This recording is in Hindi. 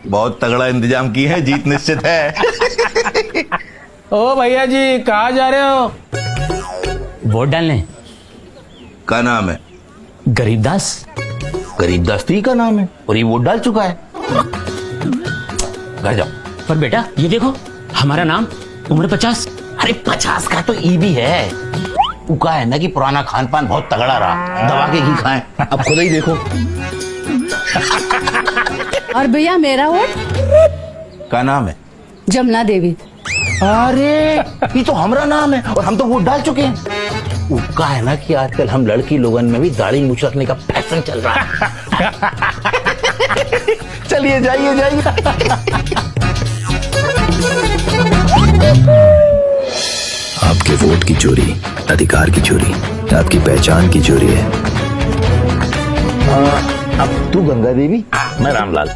बहुत तगड़ा इंतजाम की है, जीत निश्चित है। ओ भैया जी, कहाँ जा रहे हो? वोट डालने। क्या नाम है? गरीबदास। गरीबदास तो ही का नाम है और ये वोट डाल चुका है। घर जाओ। पर बेटा ये देखो, हमारा नाम, उम्र 50। अरे 50 का तो ई भी है। उका है ना कि पुराना खान पान बहुत तगड़ा रहा, दबा के घी खाएं। अब खुद ही देखो। और भैया मेरा वोट? क्या नाम है? जमुना देवी। अरे ये तो हमारा नाम है और हम तो वोट डाल चुके हैं। उका है ना कि आजकल हम लड़की लोगन में भी दाढ़ी मूछ रखने का फैशन चल रहा है। चलिए जाइए जाइए। आपके वोट की चोरी अधिकार की चोरी, आपकी पहचान की चोरी है। अब तू गंगा देवी, मैं रामलाल।